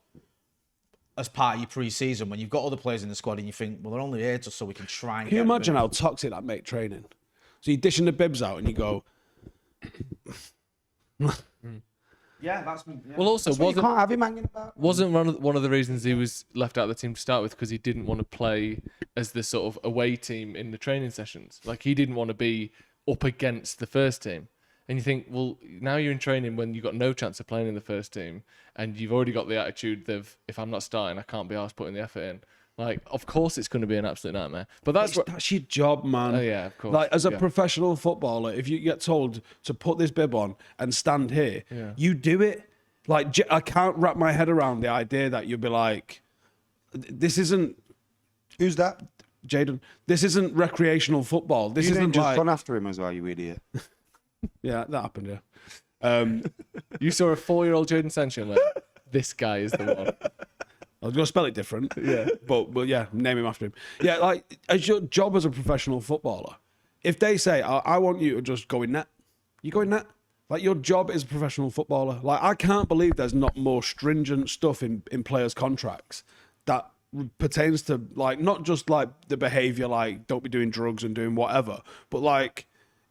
as part of your pre-season, when you've got other players in the squad and you think, well, they're only here just so we can try and Can you get imagine rid how of toxic that make training? So you're dishing the bibs out and you go, them. Yeah, that's... Yeah. Well, also, So you can't have him hanging about. wasn't one of the reasons he was left out of the team to start with because he didn't want to play as the sort of away team in the training sessions. Like, he didn't want to be up against the first team. And you think, well, now you're in training when you've got no chance of playing in the first team and you've already got the attitude of, if I'm not starting, I can't be arsed putting the effort in. Like, of course it's going to be an absolute nightmare. But that's what... that's your job, man. Oh, yeah, of course. Like, as a Yeah. professional footballer, if you get told to put this bib on and stand here, Yeah. you do it. Like, I can't wrap my head around the idea that you'll be like, this isn't... Who's that? Jadon, this isn't recreational football. This You didn't isn't just like... run after him as well, you idiot. Yeah, that happened, yeah. You saw a 4-year-old Jadon Sancho and went, this guy is the one. I was going to spell it different. Yeah. But yeah, name him after him. Yeah, like, as your job as a professional footballer, if they say, I want you to just go in net, you go in net. Like, your job is a professional footballer. Like, I can't believe there's not more stringent stuff in players' contracts that pertains to, like, not just, like, the behaviour, like, don't be doing drugs and doing whatever, but, like,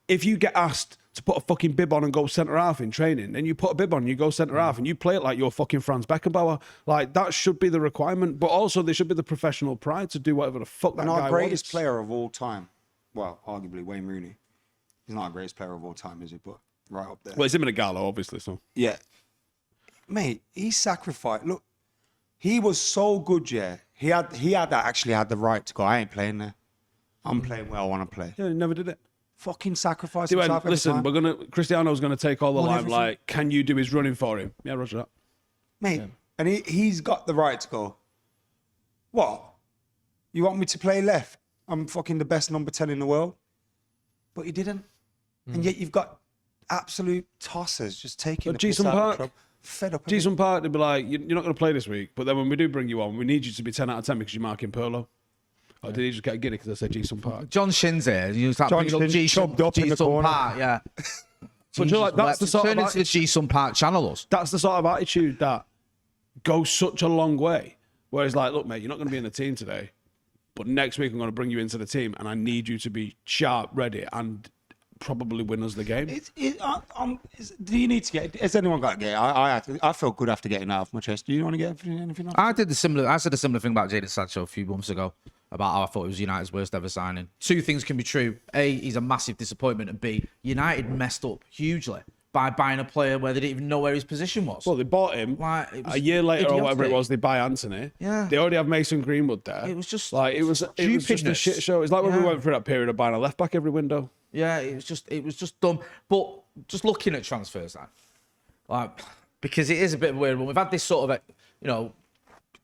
if you get asked to put a fucking bib on and go centre half in training, then you put a bib on, you go centre half, and you play it like you're fucking Franz Beckenbauer. Like, that should be the requirement, but also there should be the professional pride to do whatever the fuck that And guy our greatest wants. player of all time, well, arguably Wayne Rooney. He's not our greatest player of all time, is he? But right up there. Well, it's him and a Gallo, obviously, so. Yeah. Mate, he sacrificed. Look, he was so good, yeah. He actually had the right to go, I ain't playing there. I'm playing where I want to play. Yeah, he never did it. Fucking sacrifice He went, himself every listen, time. Cristiano's gonna take all the Won everything. limelight. Can you do his running for him? Yeah, roger that. Mate, and he's got the right to go, what? You want me to play left? I'm fucking the best number 10 in the world. But he didn't. And yet you've got absolute tossers just taking the piss Jason out of the Park. club. Fed up. of it. Jason Park, they'd be like, you're not going to play this week, but then when we do bring you on, we need you to be 10 out of 10 because you're marking Perlo. Or did he just get giddy because I said Jason Park? John Shin's here. You start John bringing up Shin G-Sun, chubbed up in the G-Sun corner. Park, yeah. But you know, like, that's the sort Turn of into the G-Sun Park channel, us. That's the sort of attitude that goes such a long way. Where it's like, look, mate, you're not going to be in the team today, but next week I'm going to bring you into the team and I need you to be sharp, ready, and probably win us the game. Do you need to get? Has anyone got to get? I felt good after getting out of my chest. Do you want to get anything else? I said a similar thing about Jadon Sancho a few months ago about how I thought it was United's worst ever signing. Two things can be true. A, he's a massive disappointment, and B, United messed up hugely by buying a player where they didn't even know where his position was. Well, they bought him. Like, it was A year later or whatever it idiotic. was, they buy Anthony. Yeah. They already have Mason Greenwood there. It was just like it was just a stupidness. shit show. It's like when we Yeah. went through that period of buying a left back every window. Yeah, it was just dumb. But just looking at transfers, like because it is a bit of a weird one. We've had this sort of,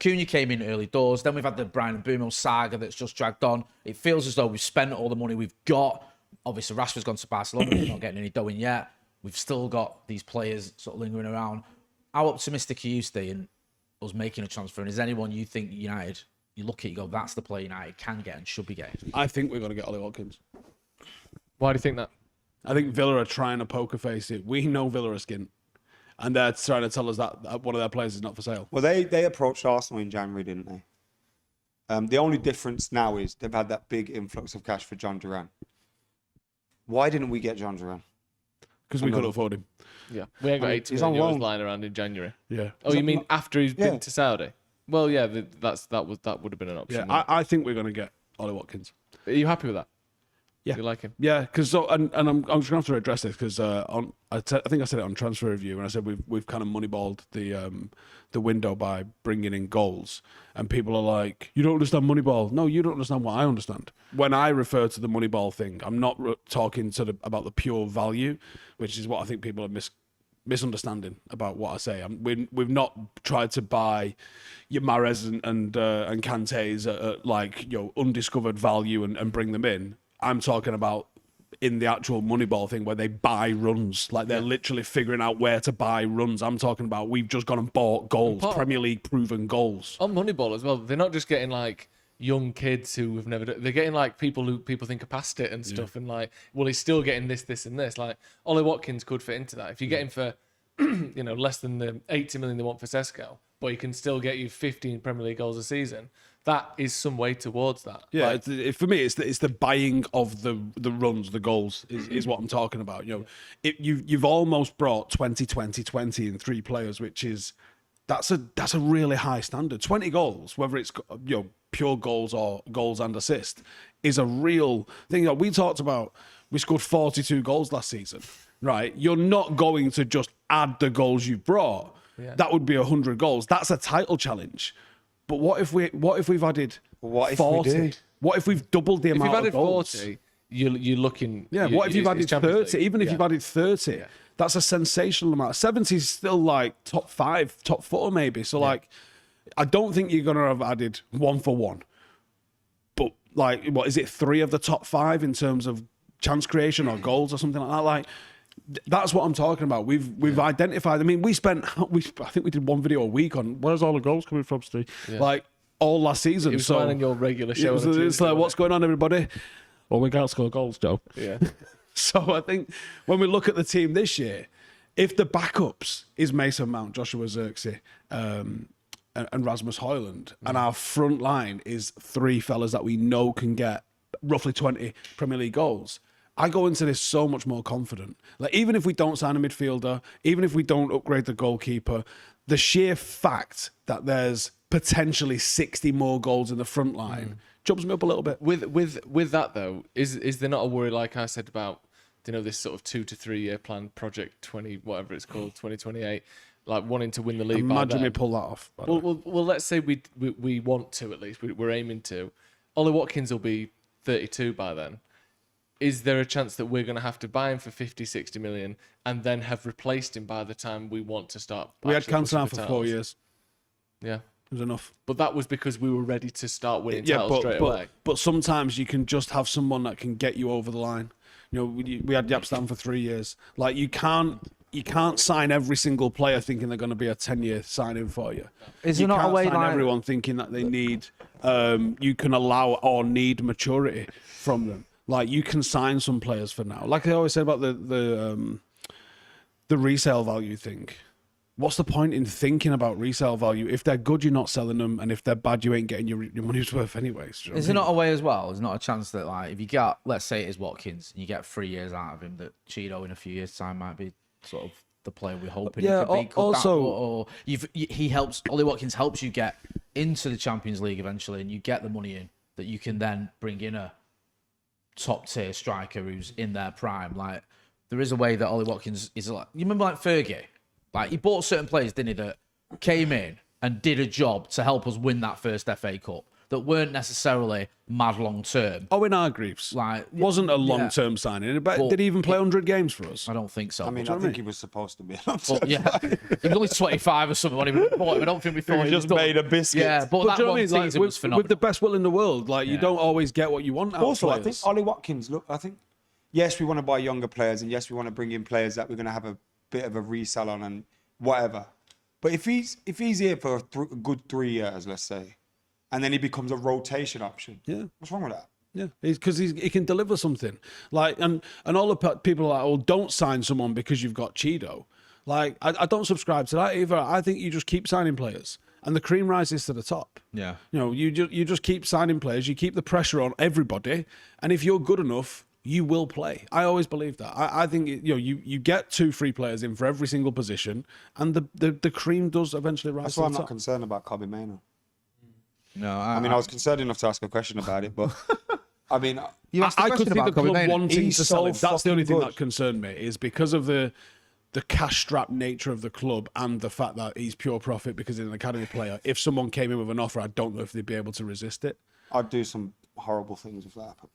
Cunha came in early doors. Then we've had the Brian Mbeumo saga that's just dragged on. It feels as though we've spent all the money we've got. Obviously, Rashford's gone to Barcelona. We're not getting any dough in yet. We've still got these players sort of lingering around. How optimistic are you, Steve, in us making a transfer? And is anyone you think United, you look at, you go, that's the player United can get and should be getting? I think we're going to get Ollie Watkins. Why do you think that? I think Villa are trying to poker face it. We know Villa are skint. And they're trying to tell us that one of their players is not for sale. Well, they approached Arsenal in January, didn't they? The only difference now is they've had that big influx of cash for John Duran. Why didn't we get John Duran? Because we couldn't afford him. Yeah. We ain't got 80 he's on million euros loan. lying around in January. Yeah. Oh, you mean after he's been Yeah. to Saudi? Well, yeah, that would have been an option. Yeah, I think we're going to get Ollie Watkins. Are you happy with that? Yeah. You like him? Yeah, because I'm just going to have to address this because I think I said it on Transfer Review and I said we've kind of moneyballed the window by bringing in goals, and people are like, you don't understand Moneyball. No, you don't understand what I understand. When I refer to the Moneyball thing, I'm not talking about the pure value, which is what I think people are misunderstanding about what I say. We've not tried to buy your Mahrez and Kante's at like undiscovered value and bring them in. I'm talking about in the actual Moneyball thing where they buy runs, like they're literally figuring out where to buy runs. I'm talking about we've just gone and bought goals, Premier League proven goals. On Moneyball as well, they're not just getting like young kids who have never they're getting like people who people think are past it and stuff, and like, well, he's still getting this and this. Like Ollie Watkins could fit into that. If you get him for less than the 80 million they want for Sesko, but he can still get you 15 Premier League goals a season, that is some way towards that. Yeah, Like, for me, it's the buying of the runs, the goals is what I'm talking about. You've almost brought 20 in 3 players, which is that's a really high standard. 20 goals, whether it's pure goals or goals and assist, is a real thing. We talked about we scored 42 goals last season, right? You're not going to just add the goals you've brought. Yeah. That would be 100 goals. That's a title challenge. But what if we've added 40? What if we've doubled the if amount you've added of goals? 40, you're looking. Yeah, what if you've added 30? Even if Yeah. you've added 30, that's a sensational amount. 70 is still like top 5, top 4 maybe. So like, I don't think you're going to have added 1 for 1. But like, what is it, 3 of the top 5 in terms of chance creation or goals or something like that? Like, that's what I'm talking about. We've identified. I mean, I think we did 1 video a week on where's all the goals coming from, Steve? Yeah. Like all last season. It was so fine on your regular show. it's on a like, Tuesday, what's going on, everybody? Well, we can't score goals, Joe. Yeah. So I think when we look at the team this year, if the backups is Mason Mount, Joshua Zirkzee, and Rasmus Højlund, and our front line is 3 fellas that we know can get roughly 20 Premier League goals, I go into this so much more confident. Like, even if we don't sign a midfielder, even if we don't upgrade the goalkeeper, the sheer fact that there's potentially 60 more goals in the front line jumps me up a little bit. With that though, is there not a worry, like I said, about this sort of 2 to 3 year plan, project 20, whatever it's called, 2028, like wanting to win the league? Imagine by me then? pull that off. by the way. Well, let's say we want to, at least we're aiming to. Ollie Watkins will be 32 by then. Is there a chance that we're going to have to buy him for 50, 60 million and then have replaced him by the time we want to start? We had actually pushing Cantona for 4 titles? years. Yeah. It was enough. But that was because we were ready to start winning titles straight away. But sometimes you can just have someone that can get you over the line. We had Yapstam for 3 years. Like, you can't sign every single player thinking they're going to be a 10-year signing for you. Is You there not a can't way sign like everyone thinking that they need, you can allow or need maturity from them. Like, you can sign some players for now. Like I always say about the resale value thing. What's the point in thinking about resale value? If they're good, you're not selling them, and if they're bad, you ain't getting your money's worth anyways. Is there not a way as well? There's not a chance that, like, if you get, let's say it is Watkins, and you get 3 years out of him, that Cheeto in a few years' time might be sort of the player we're hoping Yeah, he could be. Could also- Ollie Watkins helps you get into the Champions League eventually, and you get the money in that you can then bring in a top tier striker who's in their prime. Like, there is a way that Ollie Watkins is like, you remember like Fergie? Like, he bought certain players, didn't he, that came in and did a job to help us win that first FA Cup. that weren't necessarily mad long term. Owen Hargreaves Like, wasn't a long-term signing, but did he even play 100 games for us? I don't think so. I mean, I think he was supposed to be. But, yeah, he was only 25 or something when he bought him. I don't think we thought He just made a biscuit. Yeah, but that do you know one what I mean? season was phenomenal. With the best will in the world, like you don't always get what you want out Also, of I think players. Ollie Watkins. Look, I think yes, we want to buy younger players, and yes, we want to bring in players that we're going to have a bit of a resell on and whatever. But if he's here for a good 3 years, let's say, and then he becomes a rotation option, what's wrong with that? Yeah, because he can deliver something. Like, and all the people are like, oh, don't sign someone because you've got Cheeto. Like, I don't subscribe to that either. I think you just keep signing players, and the cream rises to the top. Yeah. You know, you just keep signing players. You keep the pressure on everybody, and if you're good enough, you will play. I always believe that. I think you get 2 free players in for every single position, and the cream does eventually rise. That's to why the I'm not top. concerned about Kobe Mano. No, I mean, I was concerned enough to ask a question about it, but I mean, you asked the I could question think about the Kobe club Mano. wanting He's to sell so him. That's the only fucking thing good. that concerned me, is because of the cash-strapped nature of the club and the fact that he's pure profit because he's an academy player. If someone came in with an offer, I don't know if they'd be able to resist it. I'd do some horrible things if that happened.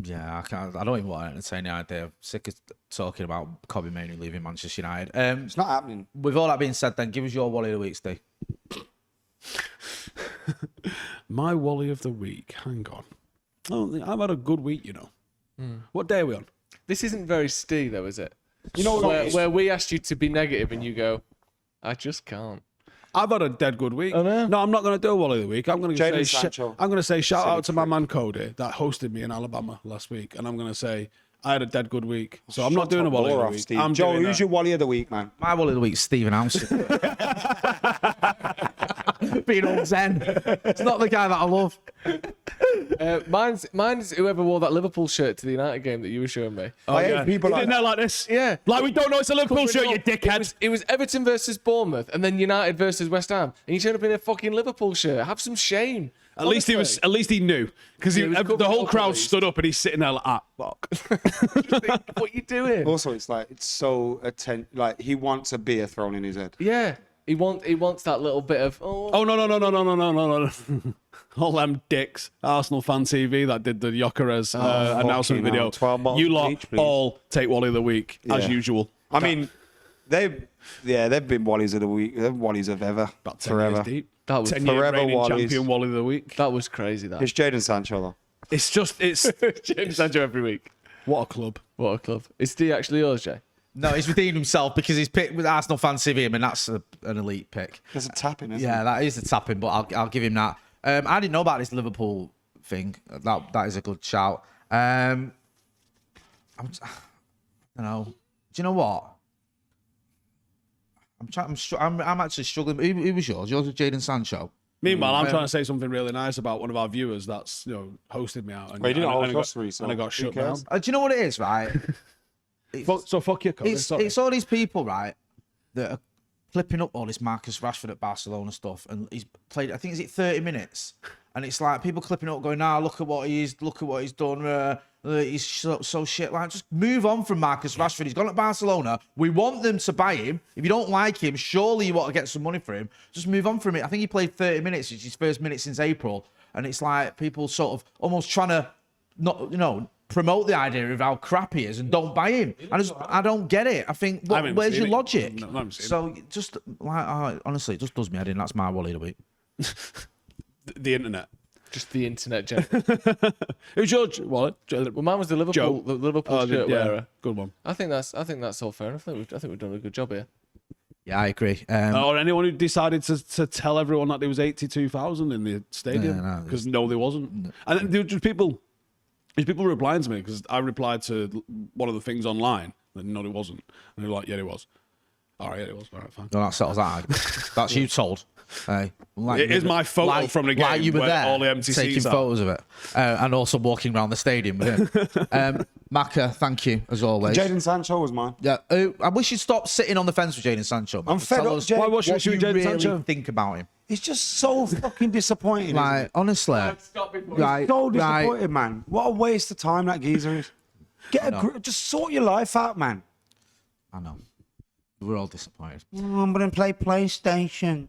Yeah, I can't. I don't even want to entertain the idea. I'm sick of talking about Kobe Mano leaving Manchester United. It's not happening. With all that being said, then give us your Wally of the week, Steve. My Wally of the week. Hang on. Oh, I've had a good week, you know. What day are we on? This isn't very Steve, though, is it? You know what? Where we asked you to be negative and you go, I just can't. I've had a dead good week. Oh, no? No, I'm not going to do a Wally of the week. I'm going to Jadon say Sancho. I'm going to say shout Silly out to my prick. man Cody that hosted me in Alabama last week, and I'm going to say I had a dead good week. So I'm not doing a Wally of the week. Steve. I'm Joe, doing who's your Wally of the week, man? My Wally of the week, Stephen Howson. Being all zen. It's not the guy that I love. Mine's whoever wore that Liverpool shirt to the United game that you were showing me. I hate people Is like it now like this? Yeah. Like we don't know it's a Liverpool shirt, you dickhead. It was Everton versus Bournemouth and then United versus West Ham. And you showed up in a fucking Liverpool shirt. Have some shame. At least he knew, because Yeah, he was the covered whole up crowd at least. stood up and he's sitting there like, fuck. What you doing? Also, it's like it's so like he wants a beer thrown in his head. Yeah. He wants that little bit of Oh no. All them dicks. Arsenal Fan TV that did the Jokeres announcement fucking video. hell. 12 bottles You of lot bleach, please. all take Wally of the week as Yeah. usual. I mean, they've been Wallies of the week. They're Wallies of ever. About 10 forever. years deep. That was 10 year forever reigning Wallies. champion Wally of the week. that was crazy. That It's Jadon Sancho though. It's James Sancho every week. what a club. What a club. Is D actually yours, Jay? No, he's redeemed himself because he's picked with Arsenal fan him, and that's an elite pick. There's a tapping, isn't Yeah, it? that is a tapping, but I'll give him that. I didn't know about this Liverpool thing. That is a good shout. I don't know. Do you know what? I'm actually struggling. Who was yours? Yours was Jadon Sancho. Meanwhile, I'm trying to say something really nice about one of our viewers that's hosted me out. And, Well, he didn't and, host and I us got, three, so and I got who shut down. cares? Do you know what it is, right? So fuck you, Cody. Sorry. It's all these people, right, that are clipping up all this Marcus Rashford at Barcelona stuff, and he's played. I think is it 30 minutes, and it's like people clipping up, going, look at what he's done. He's so shit. Like, just move on from Marcus Rashford. He's gone to Barcelona. We want them to buy him. If you don't like him, surely you want to get some money for him. Just move on from it. I think he played 30 minutes. It's his first minute since April, and it's like people sort of almost trying to not, promote the idea of how crap he is and don't buy him. I don't get it. I think, I haven't where's seen your it. logic? No, I haven't seen So just like, honestly, it just does me head in. That's my Wally of the week. The internet. Just the internet, Jay. Who's your wallet? Well, mine was the Liverpool, Joe. the Liverpool shirt wearer. Good one. I think that's all fair enough. I think we've done a good job here. Yeah, I agree. Or anyone who decided to tell everyone that there was 82,000 in the stadium, no, because no, there wasn't. And there were just people. These people were replying to me because I replied to one of the things online that no, it wasn't, and they were like, "Yeah, it was." All right, yeah, it was. All right, fine. No, that settles that. That's you told. Hey, like It is my photo from the game Like you were where there, all the empty taking seats are. photos of it, and also walking around the stadium with him. Macca, thank you as always. Jadon Sancho was mine. Yeah, I wish you'd stop sitting on the fence with Jadon Sancho. Man. I'm fed Tell up, us Jay. Why was you what with you Jadon really Sancho? think about him. It's just so fucking disappointing. Like, honestly, right, So right. disappointed, man. What a waste of time that geezer is. Just sort your life out, man. I know. We're all disappointed. I'm gonna play PlayStation.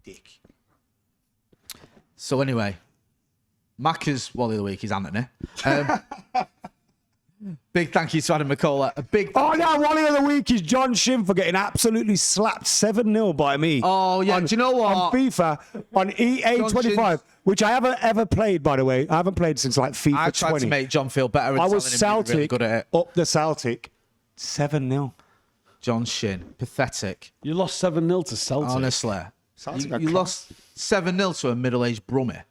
Dick. So anyway, Macca's Wally of the Week is Anthony. Big thank you to Adam McKola. A big Oh, no, Wally of the Week is John Shin for getting absolutely slapped 7-0 by me. Oh, yeah. Do you know what? On FIFA, on EA 25, which I haven't ever played, by the way. I haven't played since like FIFA 20. I tried to make John feel better. I was Celtic, really good at it. up the Celtic, 7-0. John Shin, pathetic. You lost 7-0 to Celtic. Honestly, Celtic you lost 7-0 to a middle-aged brummie.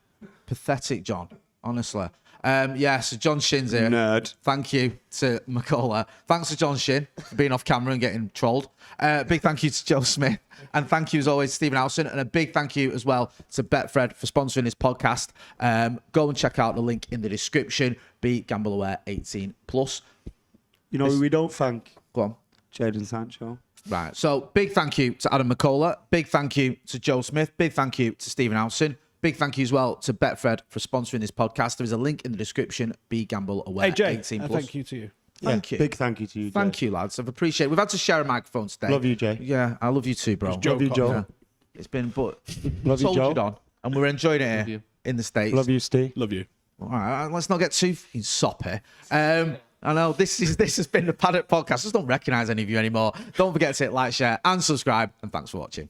Pathetic, John. Honestly. So John Shin's here. Nerd. Thank you to McKola. Thanks to John Shin for being off camera and getting trolled. Big thank you to Joe Smith. And thank you, as always, to Stephen Howson. And a big thank you as well to Betfred for sponsoring this podcast. Go and check out the link in the description. Be gamble aware 18 plus. You know who we don't thank? Go on. Jadon Sancho. Right. So big thank you to Adam McKola. Big thank you to Joe Smith. Big thank you to Stephen Howson. Big thank you as well to Betfred for sponsoring this podcast. There is a link in the description. Be gamble aware. Hey, Jay, 18 plus. thank you to you. Thank you. Big thank you to you, Jay. Thank you, lads. I've appreciated it. We've had to share a microphone today. Love you, Jay. Yeah, I love you too, bro. Love you, Joe. Yeah. It's been, but Love you, told Joe. you, Don, and we're enjoying it Love here you. in the States. Love you, Steve. Love you. All right, let's not get too fucking soppy. I know this has been the Paddock podcast. I just don't recognise any of you anymore. Don't forget to hit like, share, and subscribe. And thanks for watching.